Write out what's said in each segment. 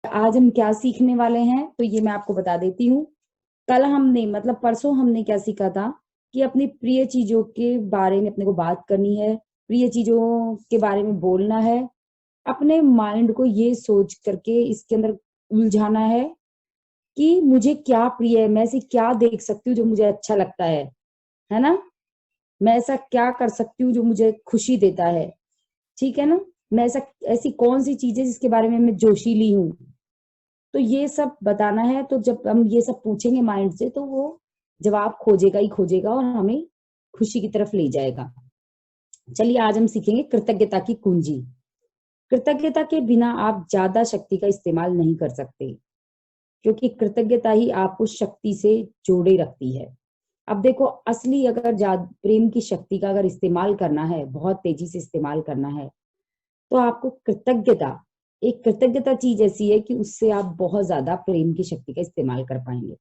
आज हम क्या सीखने वाले हैं तो ये मैं आपको बता देती हूँ। कल हमने मतलब परसों हमने क्या सीखा था कि अपनी प्रिय चीजों के बारे में अपने को बात करनी है, प्रिय चीजों के बारे में बोलना है, अपने माइंड को ये सोच करके इसके अंदर उलझाना है कि मुझे क्या प्रिय है, मैं ऐसे क्या देख सकती हूँ जो मुझे अच्छा लगता है ना? मैं ऐसा क्या कर सकती हूँ जो मुझे खुशी देता है, ठीक है ना? मैं ऐसी कौन सी चीज है जिसके बारे में मैं जोशीली हूँ, तो ये सब बताना है। तो जब हम ये सब पूछेंगे माइंड से तो वो जवाब खोजेगा ही खोजेगा और हमें खुशी की तरफ ले जाएगा। चलिए आज हम सीखेंगे कृतज्ञता की कुंजी। कृतज्ञता के बिना आप ज्यादा शक्ति का इस्तेमाल नहीं कर सकते, क्योंकि कृतज्ञता ही आपको शक्ति से जोड़े रखती है। अब देखो, असली अगर प्रेम की शक्ति का अगर इस्तेमाल करना है, बहुत तेजी से इस्तेमाल करना है, तो आपको कृतज्ञता चीज ऐसी है कि उससे आप बहुत ज्यादा प्रेम की शक्ति का इस्तेमाल कर पाएंगे।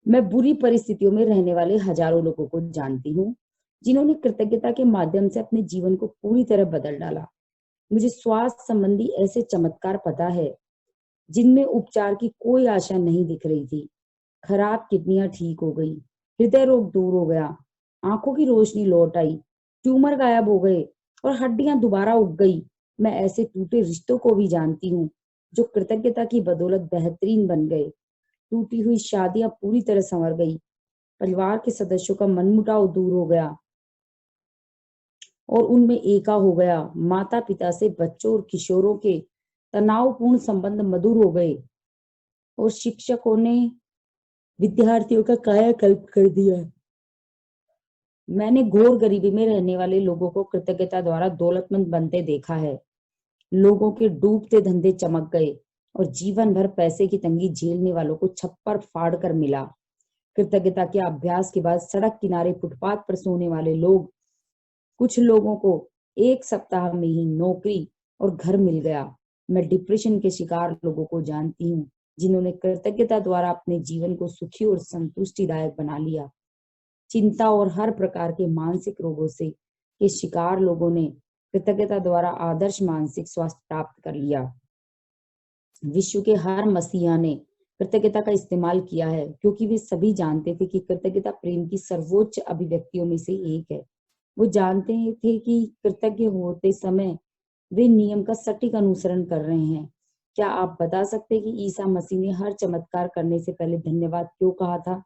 मैं बुरी परिस्थितियों में रहने वाले हजारों लोगों को जानती हूँ जिन्होंने कृतज्ञता के माध्यम से अपने जीवन को पूरी तरह बदल डाला। मुझे स्वास्थ्य संबंधी ऐसे चमत्कार पता है जिनमें उपचार की कोई आशा नहीं दिख रही थी। खराब किडनियां ठीक हो गई, हृदय रोग दूर हो गया, आंखों की रोशनी लौट आई, ट्यूमर गायब हो गए और हड्डियां दोबारा उग गई। मैं ऐसे टूटे रिश्तों को भी जानती हूँ जो कृतज्ञता की बदौलत बेहतरीन बन गए। टूटी हुई शादियां पूरी तरह संवर गई, परिवार के सदस्यों का मनमुटाव दूर हो गया और उनमें एका हो गया। माता पिता से बच्चों और किशोरों के तनावपूर्ण संबंध मधुर हो गए और शिक्षकों ने विद्यार्थियों का कायाकल्प कर दिया। मैंने घोर गरीबी में रहने वाले लोगों को कृतज्ञता द्वारा दौलतमंद बनते देखा है। लोगों के डूबते धंधे चमक गए और जीवन भर पैसे की तंगी झेलने वालों को छप्पर फाड़ कर मिला। कृतज्ञता के अभ्यास के बाद सड़क किनारे फुटपाथ पर सोने वाले लोग, कुछ लोगों को एक सप्ताह में ही नौकरी और घर मिल गया। मैं डिप्रेशन के शिकार लोगों को जानती हूँ जिन्होंने कृतज्ञता द्वारा अपने जीवन को सुखी और संतुष्टिदायक बना लिया। चिंता और हर प्रकार के मानसिक रोगों से के शिकार लोगों ने कृतज्ञता द्वारा आदर्श मानसिक स्वास्थ्य प्राप्त कर लिया। विश्व के हर मसीहा ने कृतज्ञता का इस्तेमाल किया है, क्योंकि वे सभी जानते थे कि कृतज्ञता प्रेम की सर्वोच्च अभिव्यक्तियों में से एक है। वो जानते थे कि कृतज्ञ होते समय वे नियम का सटीक अनुसरण कर रहे हैं। क्या आप बता सकते हैं कि ईसा मसीह ने हर चमत्कार करने से पहले धन्यवाद क्यों कहा था?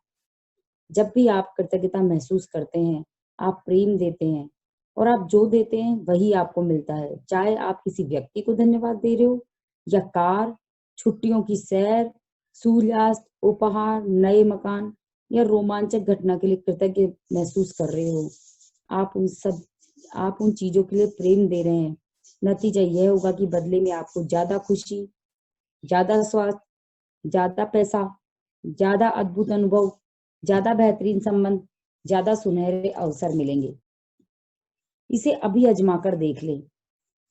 जब भी आप कृतज्ञता महसूस करते हैं, आप प्रेम देते हैं और आप जो देते हैं वही आपको मिलता है। चाहे आप किसी व्यक्ति को धन्यवाद दे रहे हो या कार, छुट्टियों की सैर, सूर्यास्त, उपहार, नए मकान या रोमांचक घटना के लिए कृतज्ञ महसूस कर रहे हो, आप उन चीजों के लिए प्रेम दे रहे हैं। नतीजा यह होगा कि बदले में आपको ज्यादा खुशी, ज्यादा स्वास्थ्य, ज्यादा पैसा, ज्यादा अद्भुत अनुभव, ज्यादा बेहतरीन संबंध, ज्यादा सुनहरे अवसर मिलेंगे। इसे अभी आजमा कर देख लें।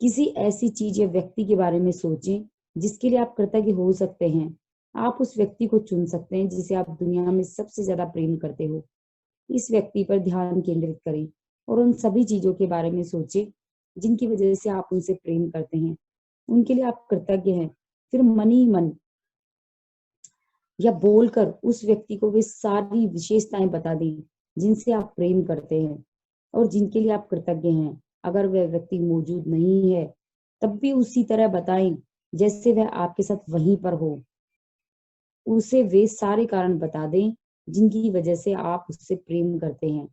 किसी ऐसी चीज या व्यक्ति के बारे में सोचें जिसके लिए आप कृतज्ञ हो सकते हैं। आप उस व्यक्ति को चुन सकते हैं जिसे आप दुनिया में सबसे ज्यादा प्रेम करते हो। इस व्यक्ति पर ध्यान केंद्रित करें और उन सभी चीजों के बारे में सोचें जिनकी वजह से आप उनसे प्रेम करते हैं, उनके लिए आप कृतज्ञ हैं। फिर मन ही मन या बोलकर उस व्यक्ति को वे सारी विशेषताएं बता दें जिनसे आप प्रेम करते हैं और जिनके लिए आप कृतज्ञ हैं। अगर वह व्यक्ति मौजूद नहीं है तब भी उसी तरह बताएं जैसे वह आपके साथ वहीं पर हो। उसे वे सारे कारण बता दें जिनकी वजह से आप उससे प्रेम करते हैं।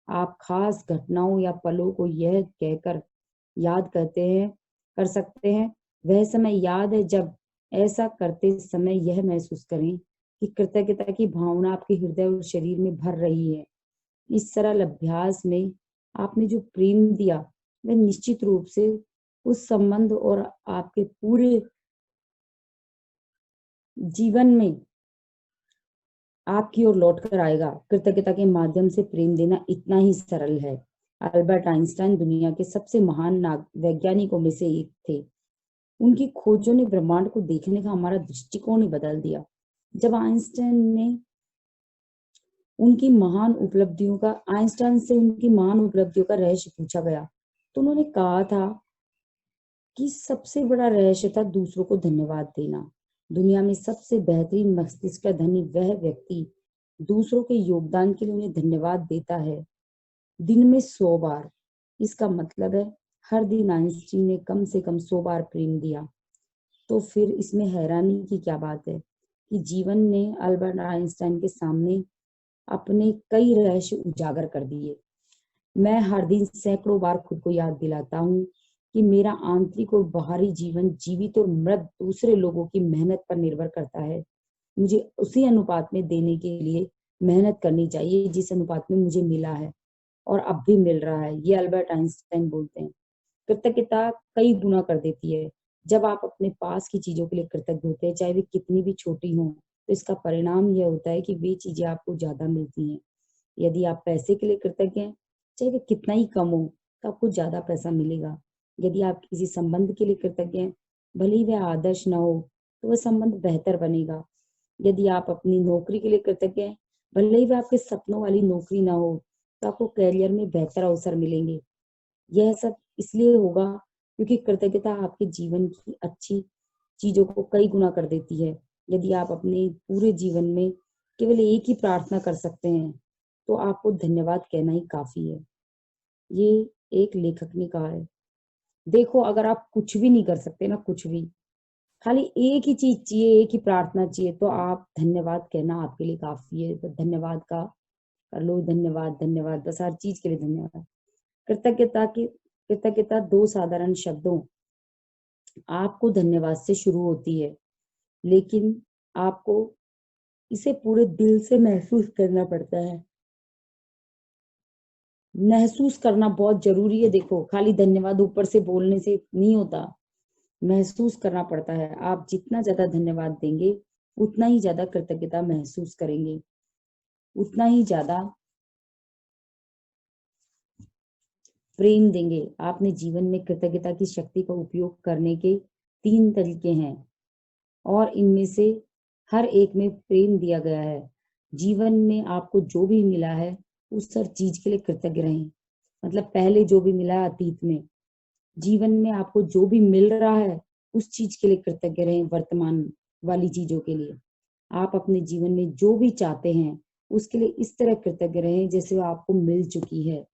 आप खास घटनाओं या पलों को यह कहकर याद कर सकते हैं, वह समय याद है जब। ऐसा करते समय यह महसूस करें कि कृतज्ञता की भावना आपके हृदय और शरीर में भर रही है। इस सरल अभ्यास में आपने जो प्रेम दिया वह निश्चित रूप से उस संबंध और आपके पूरे जीवन में आपकी ओर लौट कर आएगा। कृतज्ञता के माध्यम से प्रेम देना इतना ही सरल है। अल्बर्ट आइंस्टाइन दुनिया के सबसे महान वैज्ञानिकों में से एक थे। उनकी खोजों ने ब्रह्मांड को देखने का हमारा दृष्टिकोण ही बदल दिया। जब आइंस्टाइन से उनकी महान उपलब्धियों का रहस्य पूछा गया तो उन्होंने कहा था कि सबसे बड़ा रहस्य था दूसरों को धन्यवाद देना। दुनिया में सबसे बेहतरीन मस्तिष्क का धनी वह व्यक्ति दूसरों के योगदान के लिए उन्हें धन्यवाद देता है, दिन में 100 बार। इसका मतलब है हर दिन आइंस्टीन ने कम से कम 100 बार प्रेम दिया। तो फिर इसमें हैरानी की क्या बात है कि जीवन ने अल्बर्ट आइंस्टाइन के सामने अपने कई रहस्य उजागर कर दिए। मैं हर दिन सैकड़ों बार खुद को याद दिलाता हूँ कि मेरा आंतरिक और बाहरी जीवन जीवित और मृत दूसरे लोगों की मेहनत पर निर्भर करता है। मुझे उसी अनुपात में देने के लिए मेहनत करनी चाहिए जिस अनुपात में मुझे मिला है और अब भी मिल रहा है। ये अल्बर्ट आइंस्टाइन बोलते हैं। कृतज्ञता कई गुना कर देती है। जब आप अपने पास की चीजों के लिए कृतज्ञ होते हैं, चाहे वे कितनी भी छोटी हों, तो इसका परिणाम यह होता है कि वे चीजें आपको ज्यादा मिलती हैं। यदि आप पैसे के लिए कृतज्ञ हैं, चाहे वे कितना ही कम हो, तो आपको ज्यादा पैसा मिलेगा। यदि आप किसी संबंध के लिए कृतज्ञ हैं, भले ही वह आदर्श ना हो, तो वह संबंध बेहतर बनेगा। यदि आप अपनी नौकरी के लिए कृतज्ञ हैं, भले ही वह आपके सपनों वाली नौकरी ना हो, तो आपको करियर में बेहतर अवसर मिलेंगे। यह सब इसलिए होगा क्योंकि कृतज्ञता आपके जीवन की अच्छी चीजों को कई गुना कर देती है। यदि आप अपने पूरे जीवन में केवल एक ही प्रार्थना कर सकते हैं, तो आपको धन्यवाद कहना ही काफी है। ये एक लेखक ने कहा है। देखो, अगर आप कुछ भी नहीं कर सकते ना, कुछ भी, खाली एक ही चीज चाहिए, एक ही प्रार्थना चाहिए, तो आप धन्यवाद कहना आपके लिए काफी है। तो धन्यवाद का कर लो, धन्यवाद धन्यवाद, बस हर चीज के लिए धन्यवाद। कृतज्ञता 2 साधारण शब्दों आपको धन्यवाद से शुरू होती है, लेकिन आपको इसे पूरे दिल से महसूस करना पड़ता है। महसूस करना बहुत जरूरी है। देखो, खाली धन्यवाद ऊपर से बोलने से नहीं होता, महसूस करना पड़ता है। आप जितना ज्यादा धन्यवाद देंगे, उतना ही ज्यादा कृतज्ञता महसूस करेंगे, उतना ही ज्यादा प्रेम देंगे। आपने जीवन में कृतज्ञता की शक्ति का उपयोग करने के 3 तरीके हैं और इनमें से हर एक में प्रेम दिया गया है। जीवन में आपको जो भी मिला है, उस हर चीज के लिए कृतज्ञ रहें। मतलब पहले जो भी मिला अतीत में, जीवन में आपको जो भी मिल रहा है, उस चीज के लिए कृतज्ञ रहें। वर्तमान वाली चीजों के लिए आप अपने जीवन में जो भी चाहते हैं, उसके लिए इस तरह कृतज्ञ रहें जैसे वो आपको मिल चुकी है।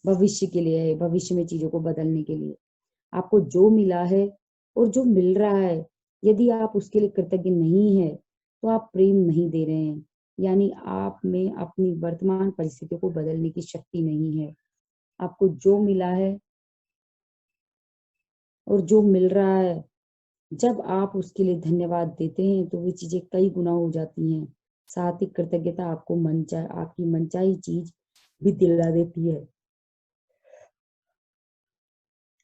भविष्य के लिए है, भविष्य में चीजों को बदलने के लिए आपको जो मिला है और जो मिल रहा है, यदि आप उसके लिए कृतज्ञ नहीं है, तो आप प्रेम नहीं दे रहे हैं। यानी आप में अपनी वर्तमान परिस्थितियों को बदलने की शक्ति नहीं है। आपको जो मिला है और जो मिल रहा है, जब आप उसके लिए धन्यवाद देते हैं, तो वे चीजें कई गुना हो जाती हैं। साथ ही कृतज्ञता आपको आपकी मनचाही चीज भी दिला देती है।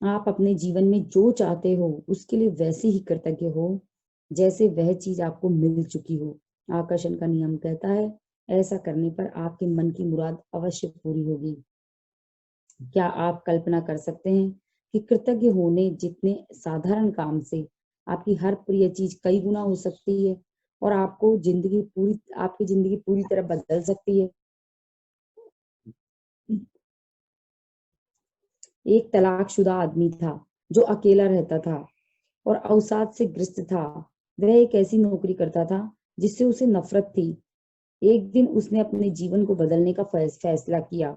आप अपने जीवन में जो चाहते हो, उसके लिए वैसे ही कृतज्ञ हो जैसे वह चीज आपको मिल चुकी हो। आकर्षण का नियम कहता है, ऐसा करने पर आपके मन की मुराद अवश्य पूरी होगी। क्या आप कल्पना कर सकते हैं कि कृतज्ञ होने जितने साधारण काम से आपकी हर प्रिय चीज कई गुना हो सकती है और आपकी जिंदगी पूरी तरह बदल सकती है। एक तलाकशुदा आदमी था जो अकेला रहता था और अवसाद से ग्रस्त था। वह एक ऐसी नौकरी करता था जिससे उसे नफरत थी। एक दिन उसने अपने जीवन को बदलने का फैसला किया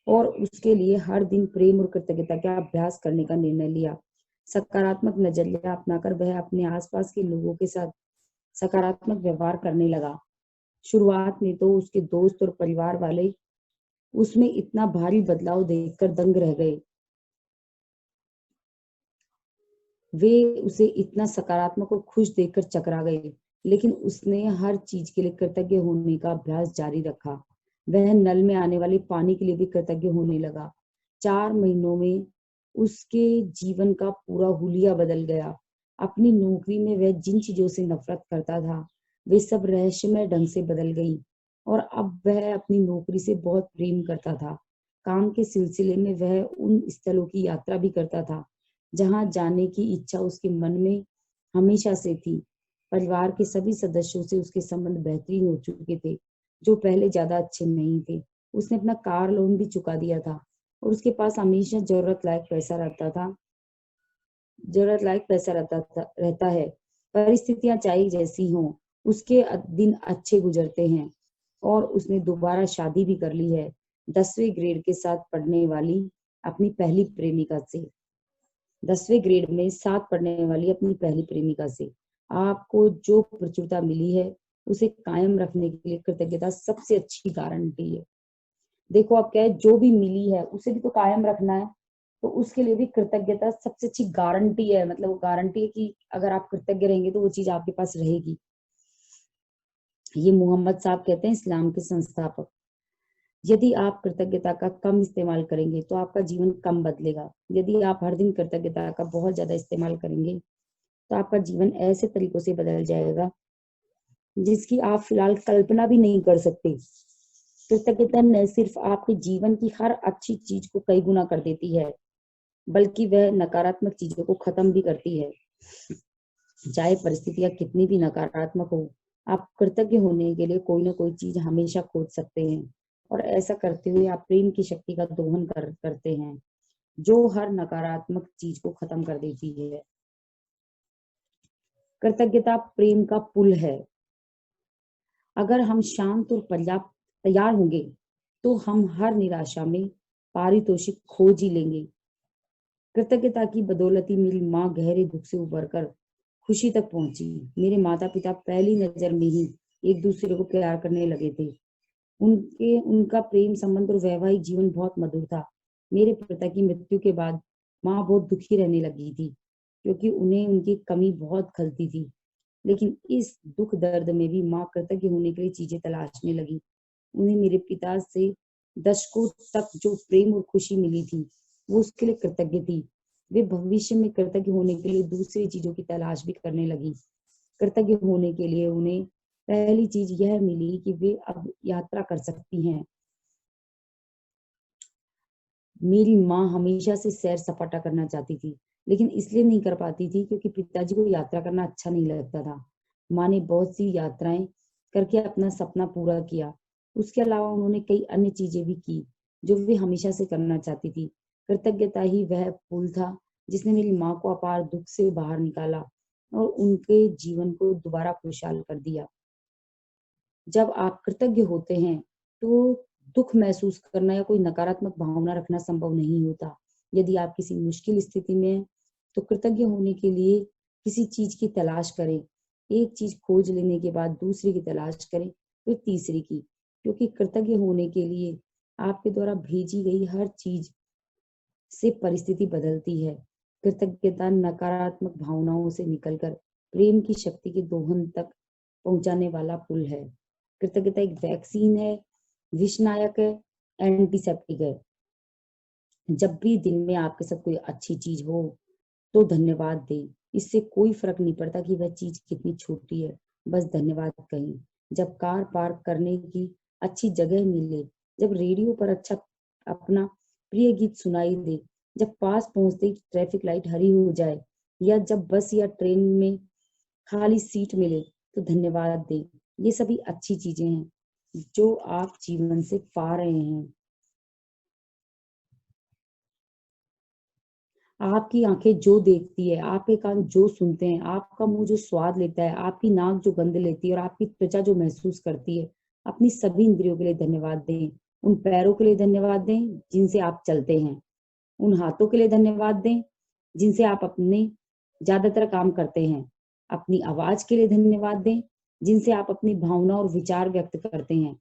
और उसके लिए हर दिन प्रेम और कृतज्ञता का अभ्यास करने का निर्णय लिया। सकारात्मक नजरिया अपनाकर वह अपने आसपास के लोगों के साथ सकारात्मक व्यवहार करने लगा। शुरुआत में तो उसके दोस्त और परिवार वाले उसमें इतना भारी बदलाव देखकर दंग रह गए। वे उसे इतना सकारात्मक और खुश देखकर चकरा गए, लेकिन उसने हर चीज के लिए कृतज्ञ होने का अभ्यास जारी रखा। वह नल में आने वाले पानी के लिए भी कृतज्ञ होने लगा। 4 महीनों में उसके जीवन का पूरा हुलिया बदल गया। अपनी नौकरी में वह जिन चीजों से नफरत करता था, वे सब रहस्यमय ढंग से बदल गई और अब वह अपनी नौकरी से बहुत प्रेम करता था। काम के सिलसिले में वह उन स्थलों की यात्रा भी करता था जहां जाने की इच्छा उसके मन में हमेशा से थी। परिवार के सभी सदस्यों से उसके संबंध बेहतरीन हो चुके थे, जो पहले ज्यादा अच्छे नहीं थे। उसने अपना कार लोन भी चुका दिया था और उसके पास हमेशा जरूरत लायक पैसा रहता है। परिस्थितियां चाहे जैसी हों, उसके दिन अच्छे गुजरते हैं और उसने दोबारा शादी भी कर ली है 10वें ग्रेड के साथ पढ़ने वाली अपनी पहली प्रेमिका से। 10वें ग्रेड में साथ पढ़ने वाली अपनी पहली प्रेमिका से। आपको जो प्रचुरता मिली है उसे कायम रखने के लिए कृतज्ञता सबसे अच्छी गारंटी है। देखो अब क्या है, जो भी मिली है उसे भी तो कायम रखना है, तो उसके लिए भी कृतज्ञता सबसे अच्छी गारंटी है। मतलब वो गारंटी है कि अगर आप कृतज्ञ रहेंगे तो वो चीज आपके पास रहेगी। ये मोहम्मद साहब कहते हैं, इस्लाम के संस्थापक। यदि आप कृतज्ञता का कम इस्तेमाल करेंगे तो आपका जीवन कम बदलेगा। यदि आप हर दिन कृतज्ञता का बहुत ज्यादा इस्तेमाल करेंगे तो आपका जीवन ऐसे तरीकों से बदल जाएगा जिसकी आप फिलहाल कल्पना भी नहीं कर सकते। कृतज्ञता न सिर्फ आपके जीवन की हर अच्छी चीज को कई गुना कर देती है, बल्कि वह नकारात्मक चीजों को खत्म भी करती है। चाहे परिस्थितियां कितनी भी नकारात्मक हो, आप कृतज्ञ होने के लिए कोई ना कोई चीज हमेशा खोज सकते हैं, और ऐसा करते हुए आप प्रेम की शक्ति का दोहन करते हैं जो हर नकारात्मक चीज को खत्म कर देती है। कृतज्ञता प्रेम का पुल है। अगर हम शांत और पर्याप्त तैयार होंगे तो हम हर निराशा में पारितोषिक खोज ही लेंगे। कृतज्ञता की बदौलत ही मेरी माँ गहरे दुख से उबर कर खुशी तक पहुंची। मेरे माता पिता पहली नजर में ही एक दूसरे को प्यार करने लगे थे। उनका प्रेम संबंध और वैवाहिक जीवन बहुत मधुर था। मेरे पिता की मृत्यु के बाद माँ बहुत दुखी रहने लगी थी, क्योंकि उन्हें उनकी कमी बहुत खलती थी। लेकिन इस दुख दर्द में भी माँ कृतज्ञ होने के लिए चीजें तलाशने लगी। उन्हें मेरे पिता से दशकों तक जो प्रेम और खुशी मिली थी वो उसके लिए कृतज्ञ थी। वे भविष्य में कृतज्ञ होने के लिए दूसरी चीजों की तलाश भी करने लगी। कृतज्ञ होने के लिए उन्हें पहली चीज यह मिली कि वे अब यात्रा कर सकती हैं। मेरी माँ हमेशा से सैर सपाटा करना चाहती थी, लेकिन इसलिए नहीं कर पाती थी क्योंकि पिताजी को यात्रा करना अच्छा नहीं लगता था। माँ ने बहुत सी यात्राएं करके अपना सपना पूरा किया। उसके अलावा उन्होंने कई अन्य चीजें भी की जो वे हमेशा से करना चाहती थी। कृतज्ञता ही वह पुल था जिसने मेरी माँ को अपार दुख से बाहर निकाला और उनके जीवन को दोबारा खुशहाल कर दिया। जब आप कृतज्ञ होते हैं तो दुख महसूस करना या कोई नकारात्मक भावना रखना संभव नहीं होता। यदि आप किसी मुश्किल स्थिति में हैं तो कृतज्ञ होने के लिए किसी चीज की तलाश करें। एक चीज खोज लेने के बाद दूसरी की तलाश करें, फिर तीसरी की, क्योंकि कृतज्ञ होने के लिए आपके द्वारा भेजी गई हर चीज से परिस्थिति बदलती है। कृतज्ञता नकारात्मक भावनाओं से निकलकर प्रेम की शक्ति के दोहन तक पहुंचाने वाला पुल है। कृतज्ञता एक वैक्सीन है, विषनायक है, एंटीसेप्टिक है। जब भी दिन में आपके साथ कोई अच्छी चीज हो तो धन्यवाद दें। इससे कोई फर्क नहीं पड़ता कि वह चीज कितनी छोटी है, बस धन्यवाद कहें। जब कार पार्क करने की अच्छी जगह मिले, जब रेडियो पर अच्छा अपना प्रिय गीत सुनाई दे, जब पास पहुंचते ही ट्रैफिक लाइट हरी हो जाए, या जब बस या ट्रेन में खाली सीट मिले तो धन्यवाद दें। ये सभी अच्छी चीजें हैं जो आप जीवन से पा रहे हैं। आपकी आंखें जो देखती है, आपके कान जो सुनते हैं, आपका मुंह जो स्वाद लेता है, आपकी नाक जो गंध लेती है और आपकी त्वचा जो महसूस करती है, अपनी सभी इंद्रियों के लिए धन्यवाद दें। उन पैरों के लिए धन्यवाद दें जिनसे आप चलते हैं, उन हाथों के लिए धन्यवाद दें जिनसे आप अपने ज्यादातर काम करते हैं, अपनी आवाज के लिए धन्यवाद दें जिनसे आप अपनी भावना और विचार व्यक्त करते हैं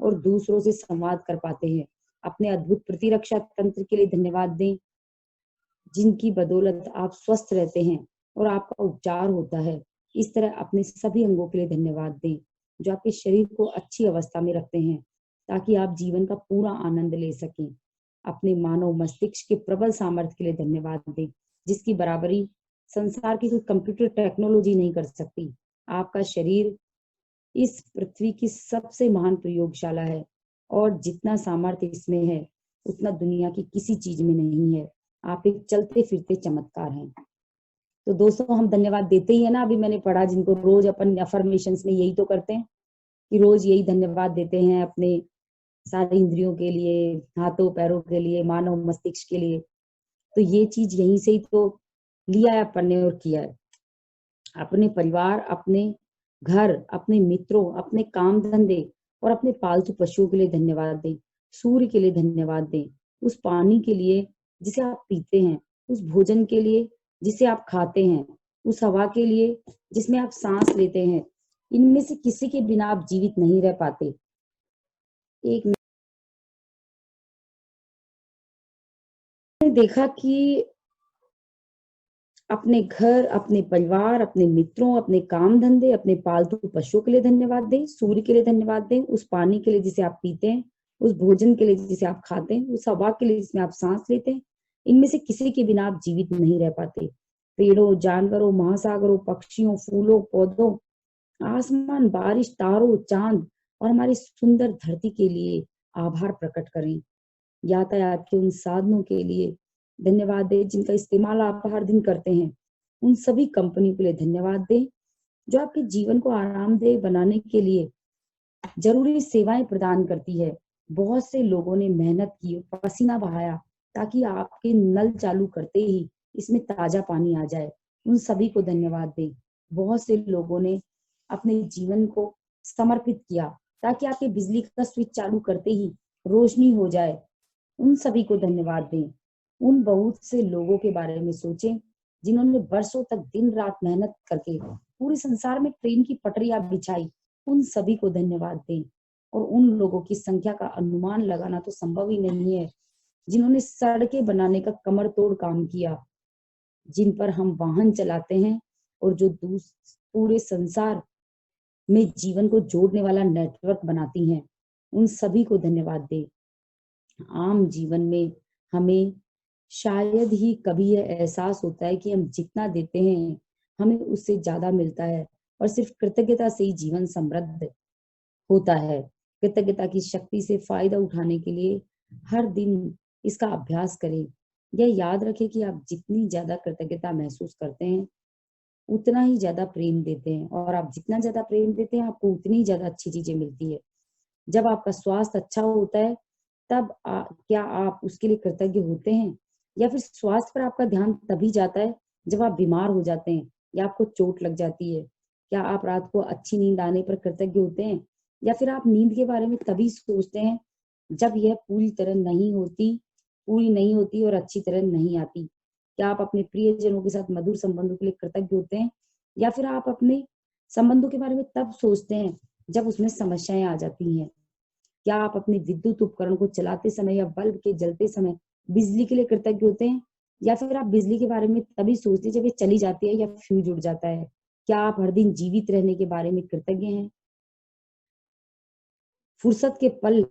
और दूसरों से संवाद कर पाते हैं। अपने अद्भुत प्रतिरक्षा तंत्र के लिए धन्यवाद दें जिनकी बदौलत आप स्वस्थ रहते हैं और आपका उपचार होता है। इस तरह अपने सभी अंगों के लिए धन्यवाद दें जो आपके शरीर को अच्छी अवस्था में रखते हैं, ताकि आप जीवन का पूरा आनंद ले सकें। अपने मानव मस्तिष्क के प्रबल सामर्थ्य के लिए धन्यवाद दें जिसकी बराबरी संसार की कोई कंप्यूटर टेक्नोलॉजी नहीं कर सकती। आपका शरीर इस पृथ्वी की सबसे महान प्रयोगशाला है और जितना सामर्थ्य इसमें है उतना दुनिया की किसी चीज में नहीं है। आप एक चलते फिरते चमत्कार हैं। तो दोस्तों, हम धन्यवाद देते ही है ना। अभी मैंने पढ़ा, जिनको रोज अपन अफर्मेशंस में यही तो करते हैं कि रोज यही धन्यवाद देते हैं अपने सारी इंद्रियों के लिए, हाथों पैरों के लिए, मानव मस्तिष्क के लिए। तो ये चीज यहीं से ही तो लिया है अपन ने और किया है। अपने परिवार, अपने घर, अपने मित्रों, अपने काम धंधे और अपने पालतू पशुओं के लिए धन्यवाद दें। सूर्य के लिए धन्यवाद दें, उस पानी के लिए जिसे आप पीते हैं, उस भोजन के लिए जिसे आप खाते हैं, उस हवा के लिए जिसमें आप सांस लेते हैं। इनमें से किसी के बिना आप जीवित नहीं रह पाते। एक मैंने देखा कि अपने घर, अपने परिवार, अपने मित्रों, अपने काम धंधे, अपने पालतू पशुओं के लिए धन्यवाद दें, सूर्य के लिए धन्यवाद दें, उस पानी के लिए जिसे आप पीते हैं, उस भोजन के लिए जिसे आप खाते हैं, उस हवा के लिए जिसमें आप सांस लेते हैं। इनमें से किसी के बिना आप जीवित नहीं रह पाते। पेड़ों, जानवरों, महासागरों, पक्षियों, फूलों, पौधों, आसमान, बारिश, तारों, चांद और हमारी सुंदर धरती के लिए आभार प्रकट करें। यातायात के उन साधनों के लिए धन्यवाद दें जिनका इस्तेमाल आप हर दिन करते हैं। उन सभी कंपनियों के लिए धन्यवाद दें जो आपके जीवन को आरामदेह बनाने के लिए जरूरी सेवाएं प्रदान करती है। बहुत से लोगों ने मेहनत की, पसीना बहाया ताकि आपके नल चालू करते ही इसमें ताजा पानी आ जाए। उन सभी को धन्यवाद दें। बहुत से लोगों ने अपने जीवन को समर्पित किया ताकि आपके बिजली का स्विच चालू करते ही रोशनी हो जाए। उन सभी को धन्यवाद दें। उन बहुत से लोगों के बारे में सोचें जिन्होंने वर्षों तक दिन रात मेहनत करके पूरे संसार में ट्रेन की पटरियां बिछाई। उन सभी को धन्यवाद दें। और उन लोगों की संख्या का अनुमान लगाना तो संभव ही नहीं है जिन्होंने सड़कें बनाने का कमर तोड़ काम किया, जिन पर हम वाहन चलाते हैं और जो पूरे संसार में जीवन को जोड़ने वाला नेटवर्क बनाती हैं। उन सभी को धन्यवाद दें। आम जीवन में हमें शायद ही कभी यह एहसास होता है कि हम जितना देते हैं हमें उससे ज्यादा मिलता है और सिर्फ कृतज्ञता से ही जीवन समृद्ध होता है। कृतज्ञता की शक्ति से फायदा उठाने के लिए हर दिन इसका अभ्यास करें। यह याद रखें कि आप जितनी ज्यादा कृतज्ञता महसूस करते हैं उतना ही ज्यादा प्रेम देते हैं और आप जितना ज्यादा प्रेम देते हैं आपको उतनी ही ज्यादा अच्छी चीजें मिलती है। जब आपका स्वास्थ्य अच्छा होता है तब क्या आप उसके लिए कृतज्ञ होते हैं या फिर स्वास्थ्य पर आपका ध्यान तभी जाता है जब आप बीमार हो जाते हैं या आपको चोट लग जाती है? क्या आप रात को अच्छी नींद आने पर कृतज्ञ होते हैं या फिर आप नींद के बारे में तभी सोचते हैं जब यह पूरी नहीं होती और अच्छी तरह नहीं आती? क्या आप अपने प्रियजनों के साथ मधुर संबंधों के लिए कृतज्ञ होते हैं या फिर आप अपने संबंधों के बारे में तब सोचते हैं जब उसमें समस्याएं आ जाती हैं? क्या आप अपने विद्युत उपकरण को चलाते समय या बल्ब के जलते समय बिजली के लिए कृतज्ञ होते हैं या फिर आप बिजली के बारे में तभी सोचते हैं जब ये चली जाती है या फ्यूज उड़ जाता है? क्या आप हर दिन जीवित रहने के बारे में कृतज्ञ हैं? फुर्सत के पल,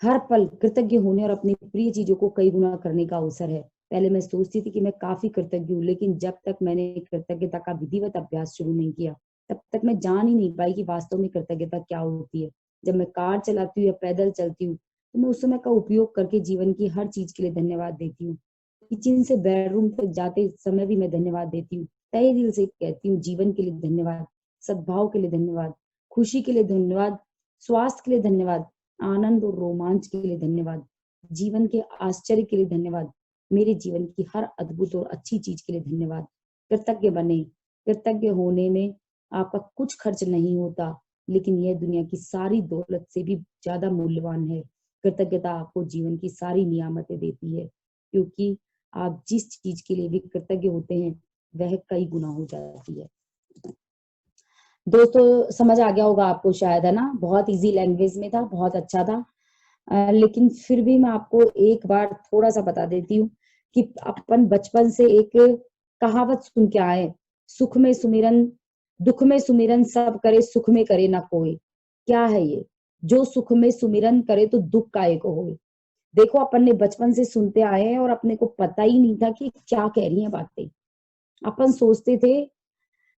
हर पल कृतज्ञ होने और अपनी प्रिय चीजों को कई गुना करने का अवसर है। पहले मैं सोचती थी कि मैं काफी कृतज्ञ हूँ, लेकिन जब तक मैंने कृतज्ञता का विधिवत अभ्यास शुरू नहीं किया तब तक मैं जान ही नहीं पाई कि वास्तव में कृतज्ञता क्या होती है। जब मैं कार चलाती हूँ या पैदल चलती हूँ तो मैं उस समय का उपयोग करके जीवन की हर चीज के लिए धन्यवाद देती हूँ। किचन से बेडरूम तक जाते समय भी मैं धन्यवाद देती हूँ। तहे दिल से कहती हूँ जीवन के लिए धन्यवाद, सद्भाव के लिए धन्यवाद, खुशी के लिए धन्यवाद, स्वास्थ्य के लिए धन्यवाद, आनंद और रोमांच के लिए धन्यवाद, जीवन के आश्चर्य के लिए धन्यवाद, मेरे जीवन की हर अद्भुत और अच्छी चीज के लिए धन्यवाद। कृतज्ञ बने। कृतज्ञ होने में आपका कुछ खर्च नहीं होता, लेकिन यह दुनिया की सारी दौलत से भी ज्यादा मूल्यवान है। कृतज्ञता आपको जीवन की सारी नियामतें देती है, क्योंकि आप जिस चीज के लिए भी कृतज्ञ होते हैं वह कई गुना हो जाती है। दोस्तों समझ आ गया होगा आपको शायद, है ना? बहुत इजी लैंग्वेज में था, बहुत अच्छा था। लेकिन फिर भी मैं आपको एक बार थोड़ा सा बता देती हूँ कि अपन बचपन से एक कहावत सुन के आए, सुख में सुमिरन दुख में सुमिरन सब करे, सुख में करे ना कोई। क्या है ये? जो सुख में सुमिरन करे तो दुख काहे को होए। देखो अपन ने बचपन से सुनते आए हैं और अपने को पता ही नहीं था कि क्या कह रही हैं बातें। अपन सोचते थे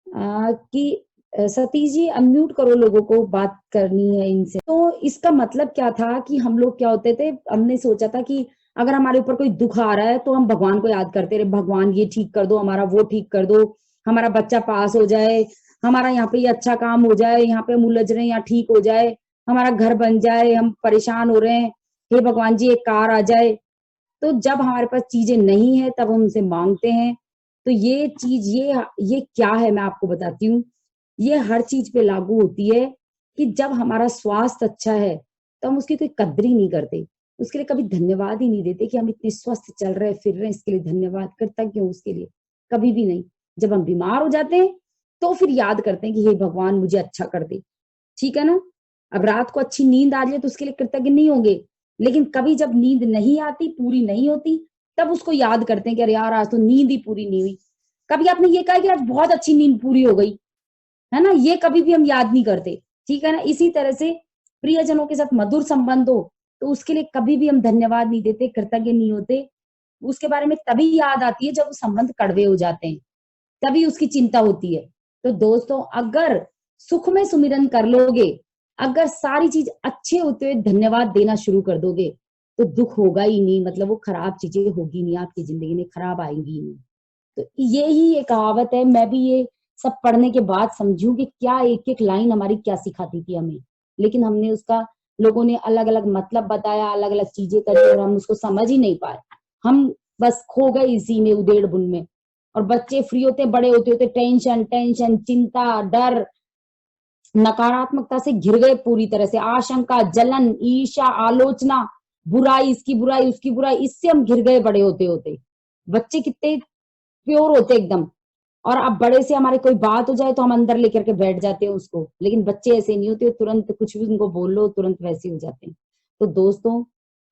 कि सतीश जी अनम्यूट करो, लोगों को बात करनी है इनसे। तो इसका मतलब क्या था कि हम लोग क्या होते थे, हमने सोचा था कि अगर हमारे ऊपर कोई दुख आ रहा है तो हम भगवान को याद करते रहे, भगवान ये ठीक कर दो, हमारा वो ठीक कर दो, हमारा बच्चा पास हो जाए, हमारा यहाँ पे ये अच्छा काम हो जाए, यहाँ पे हम उलझ रहे हैं यहाँ ठीक हो जाए, हमारा घर बन जाए, हम परेशान हो रहे हैं, हे भगवान जी एक कार आ जाए। तो जब हमारे पास चीजें नहीं है तब हम उनसे मांगते हैं। तो तो ये चीज ये क्या है मैं आपको बताती हूँ। ये हर चीज पे लागू होती है कि जब हमारा स्वास्थ्य अच्छा है तो हम उसकी कोई कद्र ही नहीं करते, उसके लिए कभी धन्यवाद ही नहीं देते कि हम इतने स्वस्थ चल रहे फिर रहे हैं, इसके लिए धन्यवाद, कृतज्ञ हूँ उसके लिए, कभी भी नहीं। जब हम बीमार हो जाते हैं तो फिर याद करते हैं कि हे भगवान मुझे अच्छा कर दे, ठीक है ना। अब रात को अच्छी नींद आ जाए तो उसके लिए कृतज्ञ नहीं होंगे, लेकिन कभी जब नींद नहीं आती, पूरी नहीं होती, तब उसको याद करते हैं कि अरे यार आज तो नींद ही पूरी नहीं हुई। कभी आपने ये कहा कि आज बहुत अच्छी नींद पूरी हो गई, है ना, ये कभी भी हम याद नहीं करते, ठीक है ना। इसी तरह से प्रियजनों के साथ मधुर संबंध हो तो उसके लिए कभी भी हम धन्यवाद नहीं देते, कृतज्ञ नहीं होते। उसके बारे में तभी याद आती है जब वो संबंध कड़वे हो जाते हैं, तभी उसकी चिंता होती है। तो दोस्तों अगर सुख में सुमिरन कर लोगे, अगर सारी चीज अच्छे होते हुए धन्यवाद देना शुरू कर दोगे तो दुख होगा ही नहीं, मतलब वो खराब चीजें होगी नहीं आपकी जिंदगी में, खराब आएंगी ही नहीं। तो यही ये कहावत है। मैं भी ये सब पढ़ने के बाद समझूं कि क्या एक एक लाइन हमारी क्या सिखाती थी हमें, लेकिन हमने उसका, लोगों ने अलग अलग मतलब बताया, अलग अलग चीजें करी और हम उसको समझ ही नहीं पाए। हम बस खो गए इसी में, उधेड़ बुन में। और बच्चे फ्री होते, बड़े होते होते टेंशन टेंशन, चिंता, डर, नकारात्मकता से घिर गए पूरी तरह से, आशंका, जलन, ईर्ष्या, आलोचना, बुराई, इसकी बुराई उसकी बुराई, इससे हम घिर गए बड़े होते होते। बच्चे कितने प्योर होते एकदम, और अब बड़े से हमारी कोई बात हो जाए तो हम अंदर लेकर के बैठ जाते हैं उसको, लेकिन बच्चे ऐसे नहीं होते, तुरंत कुछ भी उनको बोल लो तुरंत वैसे हो जाते हैं। तो दोस्तों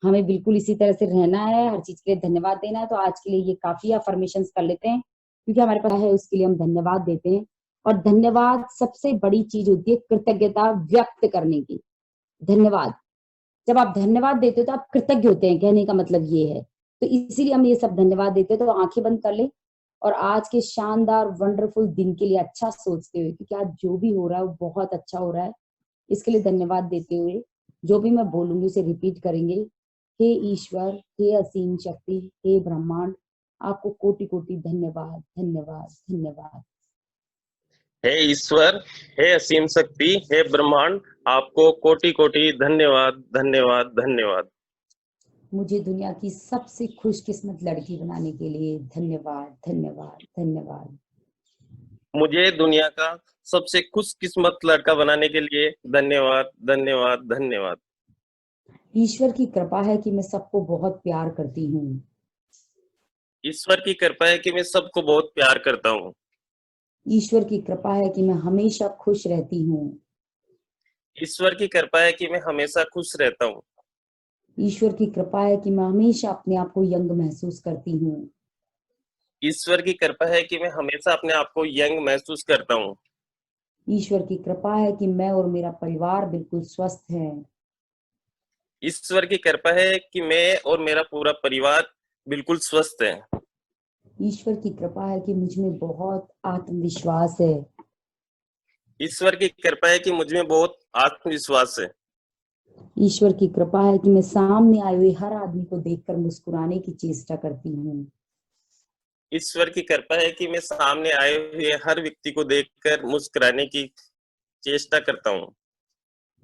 हमें बिल्कुल इसी तरह से रहना है, हर चीज के लिए धन्यवाद देना है। तो आज के लिए ये काफी अफर्मेशन कर लेते हैं, क्योंकि हमारे पास है उसके लिए हम धन्यवाद देते हैं। और धन्यवाद सबसे बड़ी चीज होती है कृतज्ञता व्यक्त करने की। धन्यवाद, जब आप धन्यवाद देते हो तो आप कृतज्ञ होते हैं, कहने का मतलब ये है। तो इसीलिए हम ये सब धन्यवाद देते हैं। तो आंखें बंद कर ले और आज के शानदार वंडरफुल दिन के लिए अच्छा सोचते हुए, क्योंकि आज जो भी हो रहा है वो बहुत अच्छा हो रहा है, इसके लिए धन्यवाद देते हुए जो भी मैं बोलूंगी उसे रिपीट करेंगे। हे ईश्वर, हे असीम शक्ति, हे ब्रह्मांड, आपको कोटि कोटि धन्यवाद धन्यवाद धन्यवाद। हे ईश्वर, हे असीम शक्ति, हे ब्रह्मांड, आपको कोटि कोटि धन्यवाद धन्यवाद धन्यवाद। मुझे दुनिया की सबसे खुशकिस्मत लड़की बनाने के लिए धन्यवाद धन्यवाद धन्यवाद। मुझे दुनिया का सबसे खुशकिस्मत लड़का बनाने के लिए धन्यवाद धन्यवाद धन्यवाद। ईश्वर की कृपा है कि मैं सबको बहुत प्यार करती हूँ। ईश्वर की कृपा है कि मैं सबको बहुत प्यार करता हूँ। ईश्वर की कृपा है कि मैं हमेशा खुश रहती हूँ। ईश्वर की कृपा है कि मैं हमेशा खुश रहता हूँ। ईश्वर की कृपा है कि मैं हमेशा अपने आप को यंग महसूस करती हूँ। ईश्वर की कृपा है कि मैं हमेशा अपने आप को यंग महसूस करता हूँ। ईश्वर की कृपा है कि मैं और मेरा परिवार बिल्कुल स्वस्थ है। ईश्वर की कृपा है कि मैं और मेरा पूरा परिवार बिल्कुल स्वस्थ है। ईश्वर की कृपा है कि मुझ में बहुत आत्मविश्वास है। ईश्वर की कृपा है कि मुझ में बहुत आत्मविश्वास है। ईश्वर की कृपा है कि मैं सामने आए हुए हर आदमी को देखकर मुस्कुराने की चेष्टा करती हूँ। ईश्वर की कृपा है कि मैं सामने आए हुए हर व्यक्ति को देखकर मुस्कुराने की चेष्टा करता हूँ।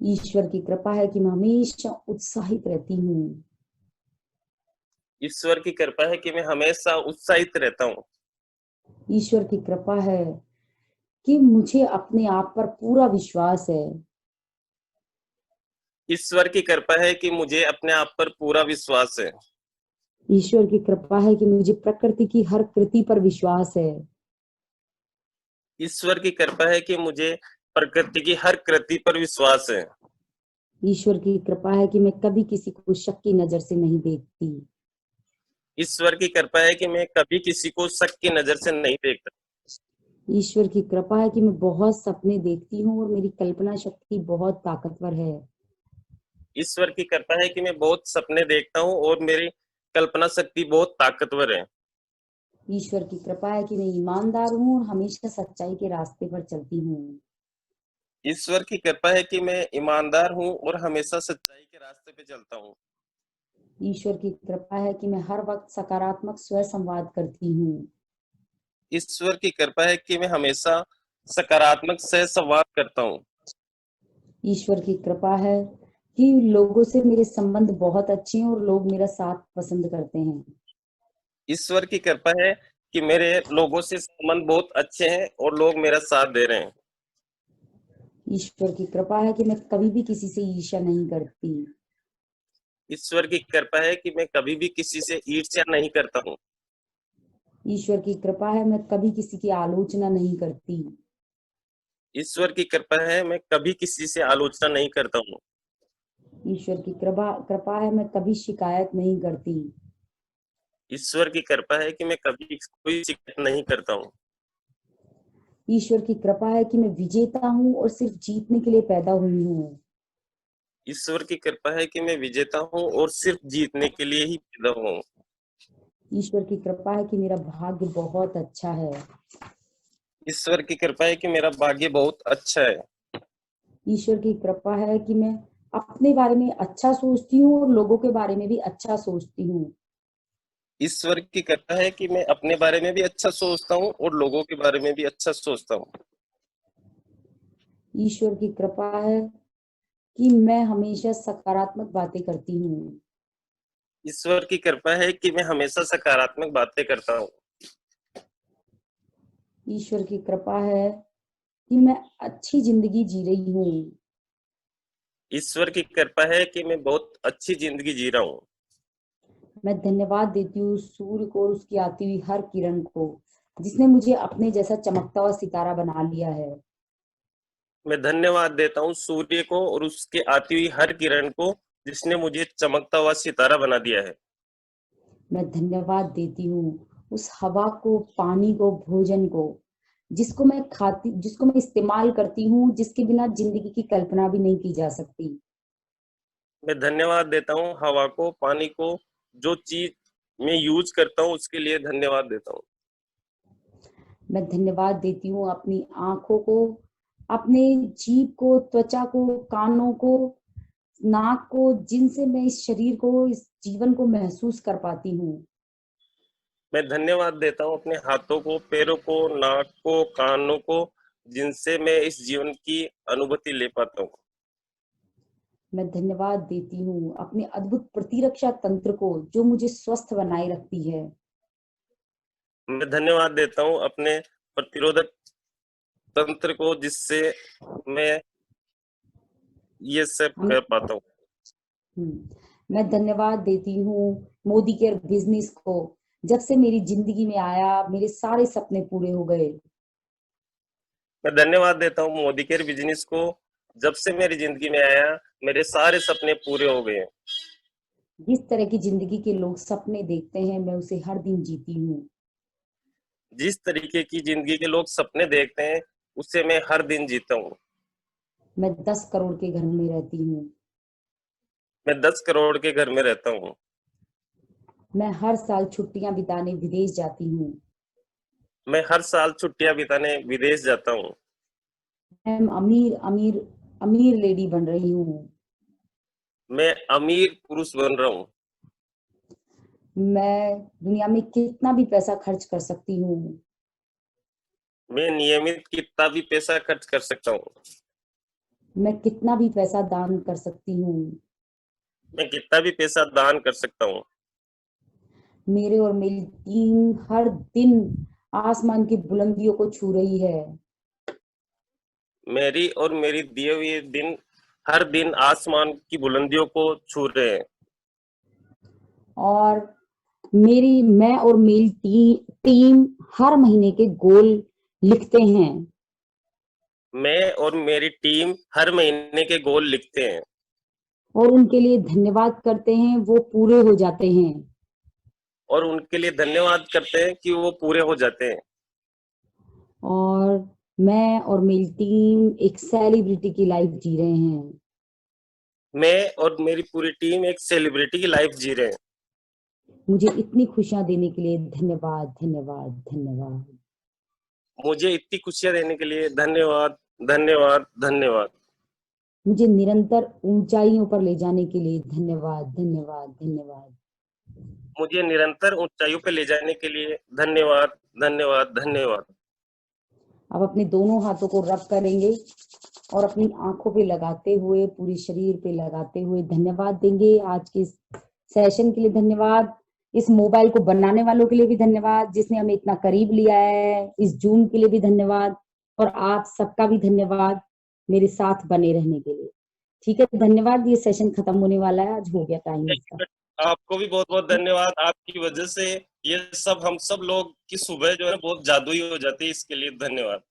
ईश्वर की कृपा है कि मैं हमेशा उत्साहित रहती हूँ। ईश्वर की कृपा है कि मैं हमेशा उत्साहित रहता हूँ। ईश्वर की कृपा है कि मुझे अपने आप पर पूरा विश्वास है। ईश्वर की कृपा है कि मुझे अपने आप पर पूरा विश्वास है। ईश्वर की कृपा है कि मुझे प्रकृति की हर कृति पर विश्वास है। ईश्वर की कृपा है कि मुझे प्रकृति की हर कृति पर विश्वास है। ईश्वर की कृपा है कि मैं कभी किसी को शक की नजर से नहीं देखती। ईश्वर की कृपा है कि मैं कभी किसी को शक की नजर से नहीं देखता। ईश्वर की कृपा है कि मैं बहुत सपने देखती हूँ और मेरी कल्पना शक्ति बहुत ताकतवर है। ईश्वर की कृपा है कि मैं बहुत सपने देखता हूँ और मेरी कल्पना शक्ति बहुत ताकतवर है। ईश्वर की कृपा है कि मैं ईमानदार हूँ और हमेशा सच्चाई के रास्ते पर चलती हूँ। ईश्वर की कृपा है कि मैं ईमानदार हूँ और हमेशा सच्चाई के रास्ते पे चलता हूँ। ईश्वर की कृपा है कि मैं हर वक्त सकारात्मक स्व संवाद करती हूँ। ईश्वर की कृपा है कि मैं हमेशा सकारात्मक से संवाद करता हूँ। ईश्वर की कृपा है कि लोगों से मेरे संबंध बहुत अच्छे हैं और लोग मेरा साथ पसंद करते हैं। ईश्वर की कृपा है कि मेरे लोगों से संबंध बहुत अच्छे हैं और लोग मेरा साथ दे रहे हैं। ईश्वर की कृपा है कि मैं कभी भी किसी से ईर्ष्या नहीं करती। ईश्वर की कृपा है कि मैं कभी भी किसी से ईर्ष्या नहीं करता हूँ। ईश्वर की कृपा है मैं कभी किसी की आलोचना नहीं करती। ईश्वर की कृपा है मैं कभी किसी से आलोचना नहीं करता हूँ। ईश्वर की कृपा कृपा है मैं कभी शिकायत नहीं करती। ईश्वर की कृपा है कि मैं कभी कोई शिकायत नहीं करता हूँ। ईश्वर की कृपा है कि मैं विजेता हूँ और सिर्फ जीतने के लिए पैदा हुई हूँ। ईश्वर की कृपा है कि मैं विजेता हूँ और सिर्फ जीतने के लिए ही पैदा हूँ। ईश्वर की कृपा है कि मेरा भाग्य बहुत अच्छा है। ईश्वर की कृपा है कि मेरा भाग्य बहुत अच्छा है। ईश्वर की कृपा है कि मैं अपने बारे में अच्छा सोचती हूँ और लोगों के बारे में भी अच्छा सोचती हूँ। ईश्वर की कृपा है कि मैं अपने बारे में भी अच्छा सोचता हूँ और लोगों के बारे में भी अच्छा सोचता हूँ। ईश्वर की कृपा है कि मैं हमेशा सकारात्मक बातें करती हूँ। ईश्वर की कृपा है कि मैं हमेशा सकारात्मक बातें करता हूँ। ईश्वर की कृपा है कि मैं अच्छी जिंदगी जी रही हूँ। ईश्वर की कृपा है कि मैं बहुत अच्छी जिंदगी जी रहा हूँ। मैं धन्यवाद देती हूँ सूर्य को और उसकी आती हुई हर किरण को, जिसने मुझे अपने जैसा चमकता हुआ सितारा बना लिया है। मैं धन्यवाद देता हूँ सूर्य को और उसके आती हुई हर किरण को, जिसने मुझे चमकता हुआ सितारा बना दिया है। मैं धन्यवाद देती हूँ उस हवा को, पानी को, भोजन को, जिसको मैं इस्तेमाल करती हूँ, जिसके बिना जिंदगी की कल्पना भी नहीं की जा सकती। मैं धन्यवाद देता हूँ हवा को, पानी को, जो चीज मैं यूज करता हूँ उसके लिए धन्यवाद देता हूँ। मैं धन्यवाद देती हूँ अपनी आंखों को, अपने जीभ को, त्वचा को, कानों को, नाक को, जिनसे मैं इस शरीर को, इस जीवन को महसूस कर पाती हूँ। मैं धन्यवाद देता हूँ अपने हाथों को, पैरों को, नाक को, कानों को, जिनसे मैं इस जीवन की अनुभूति ले पाता हूँ। मैं धन्यवाद देती हूँ अपने अद्भुत प्रतिरक्षा तंत्र को, जो मुझे स्वस्थ बनाए रखती है। मैं धन्यवाद देता हूँ अपने प्रतिरोधक तंत्र को, जिससे मैं ये सब हम कर पाता हूँ। मैं धन्यवाद देती हूँ मोदी केयर बिजनेस को। जब से मेरी जिंदगी में आया, मेरे सारे सपने पूरे हो गए। मैं धन्यवाद देता हूँ मोदी केयर बिजनेस को। जब से मेरी जिंदगी में आया, मेरे सारे सपने पूरे हो गए हैं। जिस तरह की जिंदगी के लोग सपने देखते हैं, मैं उसे हर दिन जीती हूँ। जिस तरीके की जिंदगी के लोग सपने देखते हैं, उससे मैं हर दिन जीता हूँ। मैं 10 करोड़ के घर में रहती हूँ। मैं 10 करोड़ के घर में रहता हूँ। मैं हर साल छुट्टियां बिताने विदेश जाती हूँ। मैं हर साल छुट्टियां बिताने विदेश जाता हूँ। मैं अमीर अमीर अमीर लेडी बन रही हूँ। मैं अमीर पुरुष बन रहा हूँ। मैं दुनिया में कितना भी पैसा खर्च कर सकती हूँ। मैं नियमित कितना भी पैसा खर्च कर सकता हूँ। मैं कितना भी पैसा दान कर सकती हूँ। मैं कितना भी पैसा दान कर सकता हूँ। मेरे और मेरी टीम हर दिन आसमान की बुलंदियों को छू रही है। मेरी और मेरी दिए हुए दिन हर दिन आसमान की बुलंदियों को छू रहे हैं। और मैं और मेरी टीम हर महीने के गोल लिखते हैं। मैं और मेरी टीम हर महीने के गोल लिखते हैं और उनके लिए धन्यवाद करते हैं, वो पूरे हो जाते हैं। और उनके लिए धन्यवाद करते हैं कि वो पूरे हो जाते हैं। और मैं और मेरी टीम एक सेलिब्रिटी की लाइफ जी रहे हैं। मैं और मेरी पूरी टीम एक सेलिब्रिटी की लाइफ जी रहे हैं। मुझे इतनी खुशियां देने के लिए धन्यवाद, धन्यवाद, धन्यवाद। मुझे इतनी खुशियां देने के लिए धन्यवाद, धन्यवाद, धन्यवाद। मुझे निरंतर ऊंचाइयों पर ले जाने के लिए धन्यवाद, धन्यवाद, धन्यवाद। मुझे निरंतर ऊंचाइयों पर ले जाने के लिए धन्यवाद, धन्यवाद, धन्यवाद। अब अपने दोनों हाथों को रब करेंगे और अपनी आंखों पे लगाते हुए, पूरे शरीर पे लगाते हुए धन्यवाद देंगे। आज के सेशन के लिए धन्यवाद। इस मोबाइल को बनाने वालों के लिए भी धन्यवाद, जिसने हमें इतना करीब लिया है। इस जूम के लिए भी धन्यवाद, और आप सबका भी धन्यवाद मेरे साथ बने रहने के लिए। ठीक है, धन्यवाद। ये सेशन खत्म होने वाला है, आज हो गया टाइम इसका। आपको भी बहुत बहुत धन्यवाद। आपकी वजह से ये सब हम सब लोग की सुबह जो है बहुत जादुई हो जाती है, इसके लिए धन्यवाद।